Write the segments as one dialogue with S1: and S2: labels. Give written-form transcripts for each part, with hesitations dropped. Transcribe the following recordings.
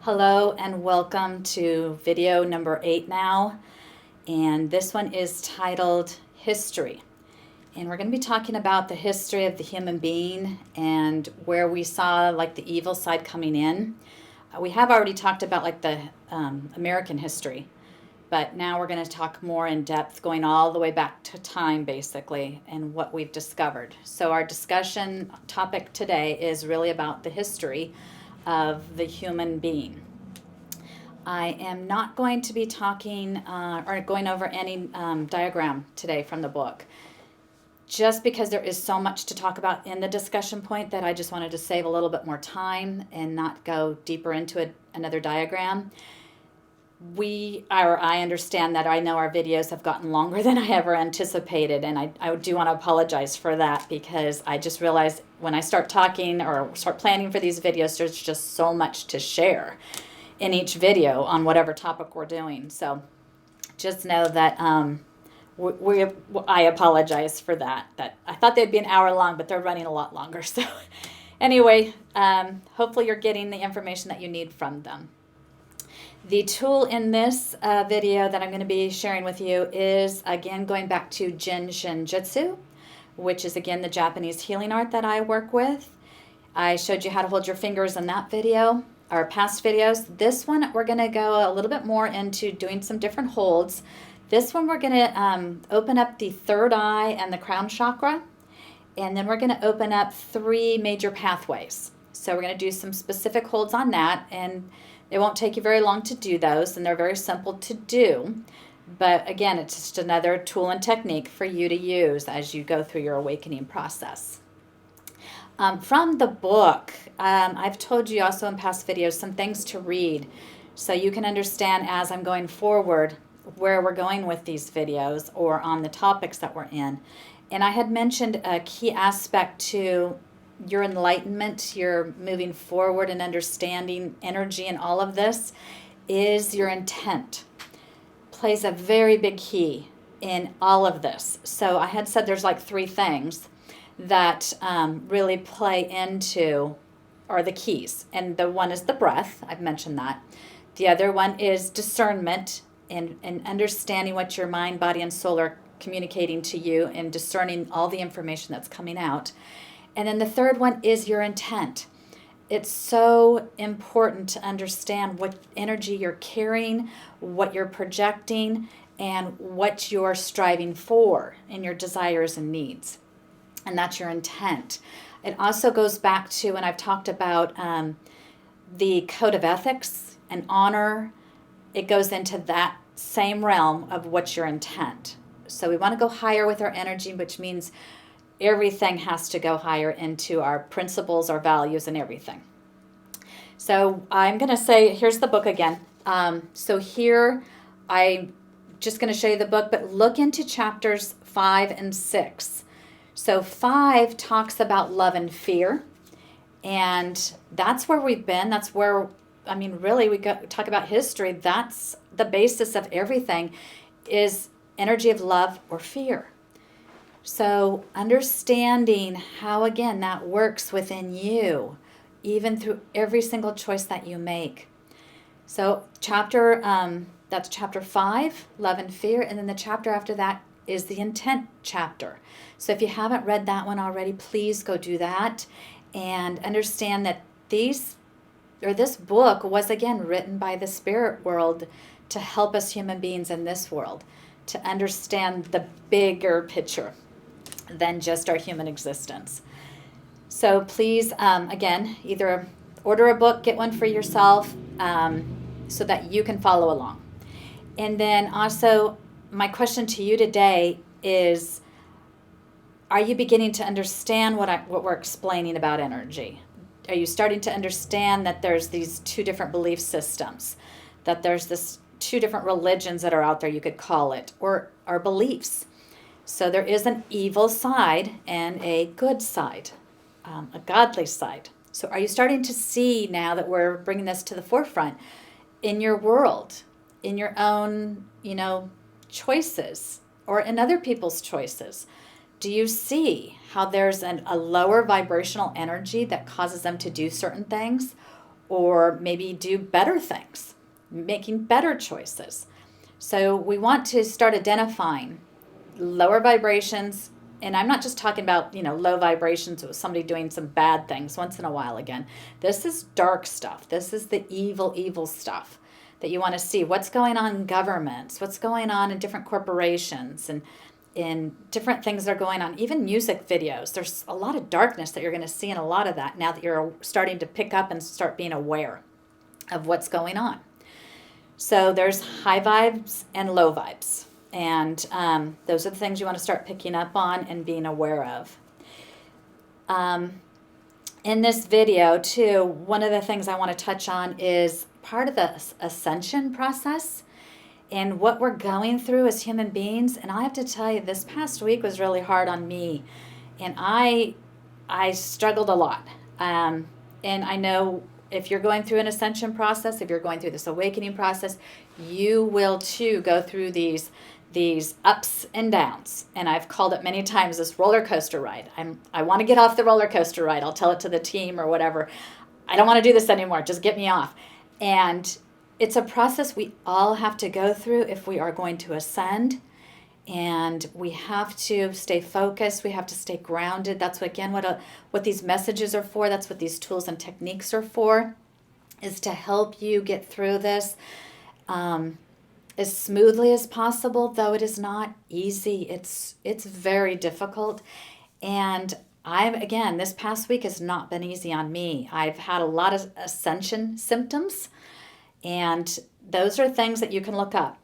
S1: Hello and welcome to video number 8 now, and this one is titled History. And we're going to be talking about the history of the human being and where we saw like the evil side coming in. We have already talked about like the American history, but now we're going to talk more in depth, going all the way back to time basically, and what we've discovered. So our discussion topic today is really about the history of the human being. I am not going to be talking or going over any diagram today from the book, just because there is so much to talk about in the discussion point that I just wanted to save a little bit more time and not go deeper into another diagram. I understand that I know our videos have gotten longer than I ever anticipated, and I do want to apologize for that, because I just realized when I start talking or start planning for these videos, there's just so much to share in each video on whatever topic we're doing. So just know that I apologize for that. That I thought they'd be an hour long, but they're running a lot longer. So anyway, hopefully you're getting the information that you need from them. The tool in this video that I'm going to be sharing with you is, again, going back to Jin Shin Jyutsu, which is, again, the Japanese healing art that I work with. I showed you how to hold your fingers in that video, or past videos. This one, we're going to go a little bit more into doing some different holds. This one, we're going to open up the third eye and the crown chakra, and then we're going to open up 3 major pathways. So we're going to do some specific holds on that, and it won't take you very long to do those, and they're very simple to do. But again, it's just another tool and technique for you to use as you go through your awakening process. From the book, I've told you also in past videos some things to read so you can understand as I'm going forward where we're going with these videos or on the topics that we're in. And I had mentioned a key aspect to your enlightenment, your moving forward and understanding energy and all of this, is your intent. Plays a very big key in all of this. So I had said there's like 3 things that really play into, are the keys. And the one is the breath. I've mentioned that. The other one is discernment and understanding what your mind, body, and soul are communicating to you and discerning all the information that's coming out. And then the third one is your intent. It's so important to understand what energy you're carrying, what you're projecting, and what you're striving for in your desires and needs. And that's your intent. It also goes back to when I've talked about the code of ethics and honor. It goes into that same realm of what's your intent. So we want to go higher with our energy, which means everything has to go higher into our principles, our values, and everything. So I'm going to say, here's the book again. So here, I'm just going to show you the book, but look into chapters 5 and 6. So 5 talks about love and fear, and that's where we've been. That's where, I mean, really, we talk about history. That's the basis of everything, is energy of love or fear. So understanding how, again, that works within you, even through every single choice that you make. So that's chapter 5, love and fear, and then the chapter after that is the intent chapter. So if you haven't read that one already, please go do that and understand that this book was, again, written by the spirit world to help us human beings in this world to understand the bigger picture than just our human existence. So please, again, either order a book, get one for yourself, so that you can follow along. And then also, my question to you today is, are you beginning to understand what we're explaining about energy? Are you starting to understand that there's these 2 different belief systems, that there's this 2 different religions that are out there, you could call it, or beliefs? So there is an evil side and a good side, a godly side. So are you starting to see now that we're bringing this to the forefront in your world, in your own, choices, or in other people's choices? Do you see how there's a lower vibrational energy that causes them to do certain things? or maybe do better things, making better choices. So we want to start identifying lower vibrations. And I'm not just talking about, low vibrations with somebody doing some bad things once in a while again. This is dark stuff. This is the evil, evil stuff that you want to see. What's going on in governments? What's going on in different corporations and in different things that are going on, even music videos. There's a lot of darkness that you're going to see in a lot of that now that you're starting to pick up and start being aware of what's going on. So there's high vibes and low vibes. And those are the things you want to start picking up on and being aware of. In this video, too, one of the things I want to touch on is part of the ascension process and what we're going through as human beings. And I have to tell you, this past week was really hard on me. And I struggled a lot. And I know if you're going through an ascension process, if you're going through this awakening process, you will, too, go through these ups and downs. And I've called it many times this roller coaster ride. I want to get off the roller coaster ride. I'll tell it to the team or whatever. I don't want to do this anymore. Just get me off. And it's a process we all have to go through if we are going to ascend. And we have to stay focused. We have to stay grounded. That's what these messages are for. That's what these tools and techniques are for, is to help you get through this as smoothly as possible, though it is not easy. It's very difficult. And this past week has not been easy on me. I've had a lot of ascension symptoms, and those are things that you can look up.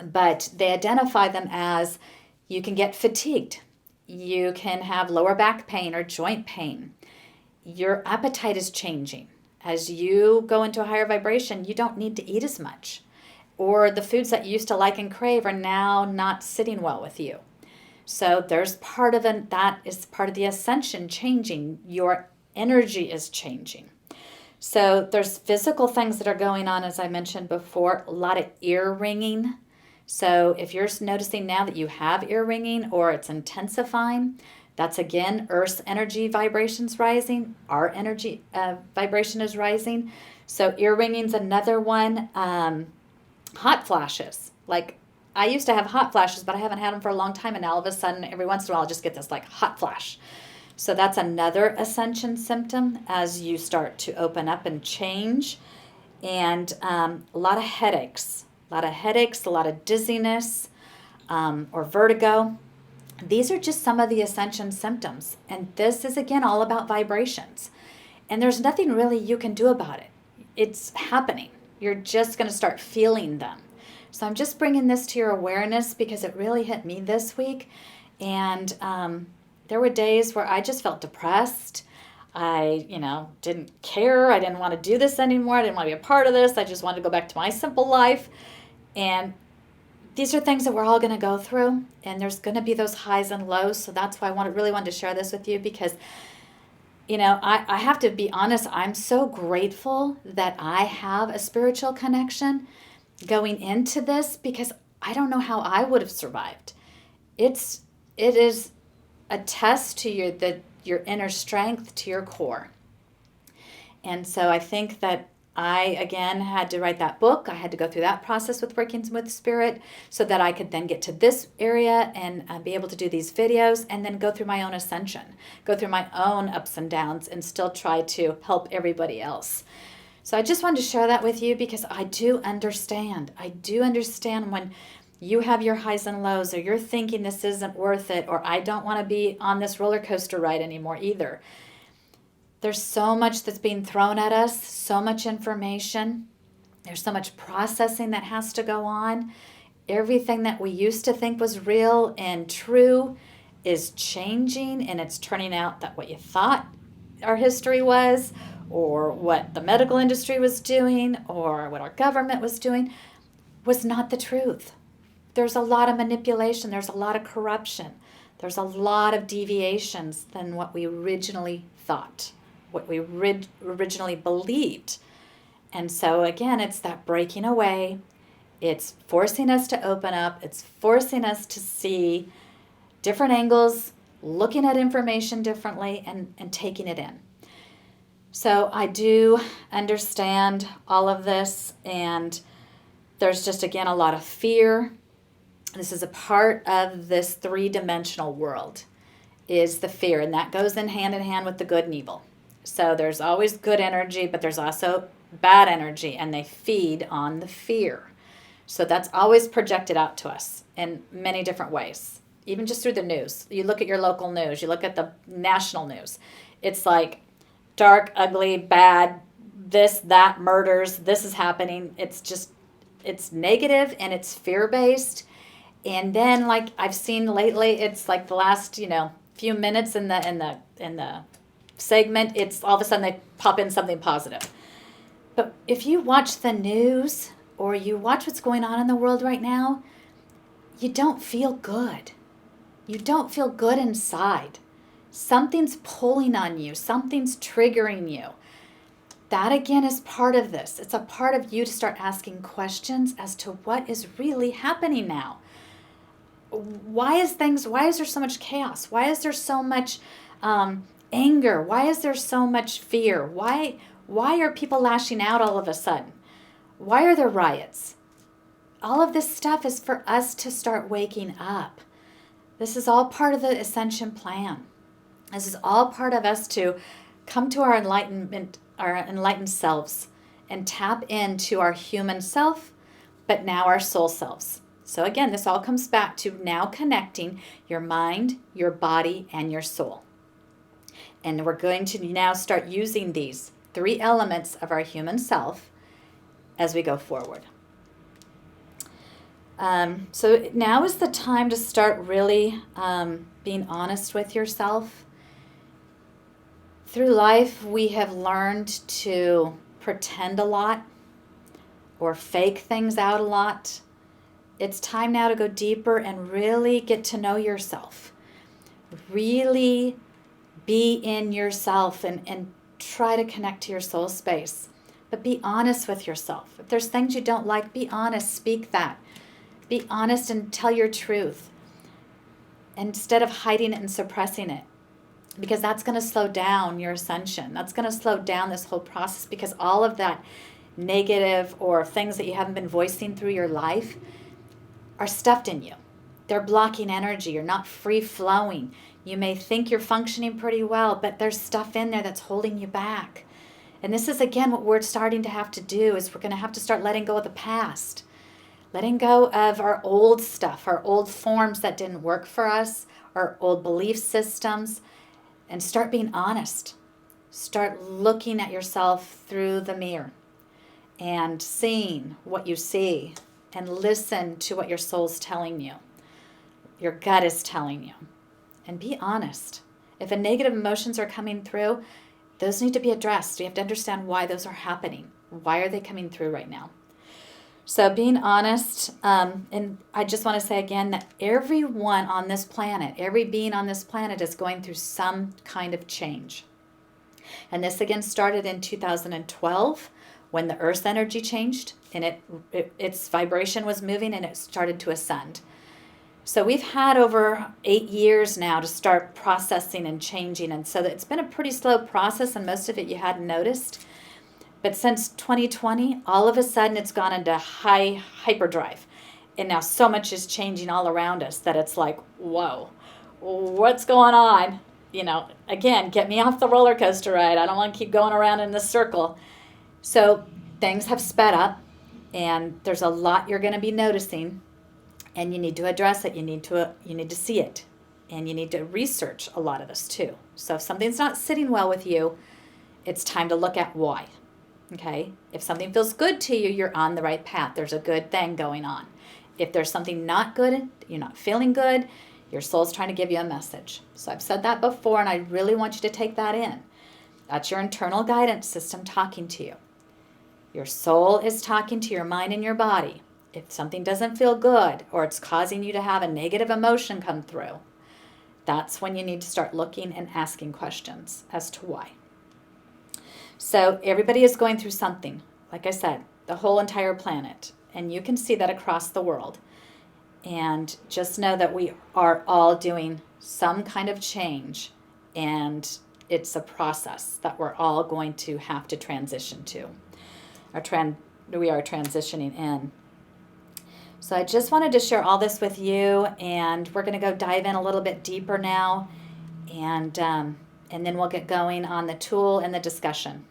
S1: But they identify them as you can get fatigued. You can have lower back pain or joint pain. Your appetite is changing. As you go into a higher vibration, you don't need to eat as much. Or the foods that you used to like and crave are now not sitting well with you. So there's part of it, that is part of the ascension changing. Your energy is changing. So there's physical things that are going on, as I mentioned before, a lot of ear ringing. So if you're noticing now that you have ear ringing or it's intensifying, that's again Earth's energy vibrations rising. Our energy vibration is rising. So ear ringing's another one. Hot flashes. Like I used to have hot flashes, but I haven't had them for a long time. And now all of a sudden, every once in a while, I'll just get this like hot flash. So that's another ascension symptom as you start to open up and change. And a lot of headaches, a lot of dizziness or vertigo. These are just some of the ascension symptoms. And this is, again, all about vibrations. And there's nothing really you can do about it. It's happening. You're just going to start feeling them. So I'm just bringing this to your awareness because it really hit me this week. And there were days where I just felt depressed. I, didn't care. I didn't want to do this anymore. I didn't want to be a part of this. I just wanted to go back to my simple life. And these are things that we're all going to go through. And there's going to be those highs and lows. So that's why I really wanted to share this with you because I have to be honest, I'm so grateful that I have a spiritual connection going into this because I don't know how I would have survived. It is a test to your inner strength, to your core. And so I think that I, again, had to write that book. I had to go through that process with Working with Spirit so that I could then get to this area and be able to do these videos and then go through my own ascension, go through my own ups and downs and still try to help everybody else. So I just wanted to share that with you because I do understand. I do understand when you have your highs and lows or you're thinking this isn't worth it or I don't want to be on this roller coaster ride anymore either. There's so much that's being thrown at us, so much information. There's so much processing that has to go on. Everything that we used to think was real and true is changing, and it's turning out that what you thought our history was, or what the medical industry was doing, or what our government was doing, was not the truth. There's a lot of manipulation. There's a lot of corruption. There's a lot of deviations than what we originally thought, what we originally believed. And so again, it's that breaking away. It's forcing us to open up. It's forcing us to see different angles, looking at information differently and taking it in. So I do understand all of this, and there's just, again, a lot of fear. This is a part of this three-dimensional world, is the fear, and that goes in hand with the good and evil. So there's always good energy, but there's also bad energy, and they feed on the fear. So that's always projected out to us in many different ways, even just through the news. You look at your local news, you look at the national news. It's like dark, ugly, bad, this, that, murders, this is happening. It's negative and it's fear-based. And then, like I've seen lately, it's like the last, few minutes in the segment, it's all of a sudden they pop in something positive. But if you watch the news or you watch what's going on in the world right now, you don't feel good. You don't feel good inside. Something's pulling on you. Something's triggering you. That, again, is part of this. It's a part of you to start asking questions as to what is really happening now. Why is there so much chaos? Why is there so much anger? Why is there so much fear? Why are people lashing out all of a sudden? Why are there riots? All of this stuff is for us to start waking up. This is all part of the ascension plan. This is all part of us to come to our enlightened selves and tap into our human self, but now our soul selves. So again, this all comes back to now connecting your mind, your body, and your soul. And we're going to now start using these three elements of our human self as we go forward. So now is the time to start really being honest with yourself. Through life, we have learned to pretend a lot or fake things out a lot. It's time now to go deeper and really get to know yourself. Really be in yourself and try to connect to your soul space. But be honest with yourself. If there's things you don't like, be honest, speak that. Be honest and tell your truth instead of hiding it and suppressing it, because that's going to slow down your ascension. That's going to slow down this whole process, because all of that negative or things that you haven't been voicing through your life are stuffed in you. They're blocking energy. You're not free-flowing. You may think you're functioning pretty well, but there's stuff in there that's holding you back. And this is, again, what we're starting to have to do, is we're going to have to start letting go of the past. Letting go of our old stuff, our old forms that didn't work for us, our old belief systems, and start being honest. Start looking at yourself through the mirror and seeing what you see, and listen to what your soul's telling you, your gut is telling you, and be honest. If a negative emotions are coming through, those need to be addressed. You have to understand why those are happening. Why are they coming through right now? So being honest, and I just want to say again that everyone on this planet, every being on this planet is going through some kind of change. And this again started in 2012 when the Earth's energy changed and its vibration was moving and it started to ascend. So we've had over 8 years now to start processing and changing. And so it's been a pretty slow process, and most of it you hadn't noticed. But since 2020, all of a sudden it's gone into hyperdrive. And now so much is changing all around us that it's like, whoa, what's going on? Again, get me off the roller coaster ride. I don't want to keep going around in this circle. So things have sped up, and there's a lot you're going to be noticing, and you need to address it. You need to see it, and you need to research a lot of this too. So if something's not sitting well with you, it's time to look at why. Okay? If something feels good to you, you're on the right path. There's a good thing going on. If there's something not good, you're not feeling good, your soul's trying to give you a message. So I've said that before, and I really want you to take that in. That's your internal guidance system talking to you. Your soul is talking to your mind and your body. If something doesn't feel good, or it's causing you to have a negative emotion come through, that's when you need to start looking and asking questions as to why. So everybody is going through something, like I said, the whole entire planet. And you can see that across the world. And just know that we are all doing some kind of change. And it's a process that we're all going to have to transition to. We are transitioning in. So I just wanted to share all this with you, and we're going to go dive in a little bit deeper now, and then we'll get going on the tool and the discussion.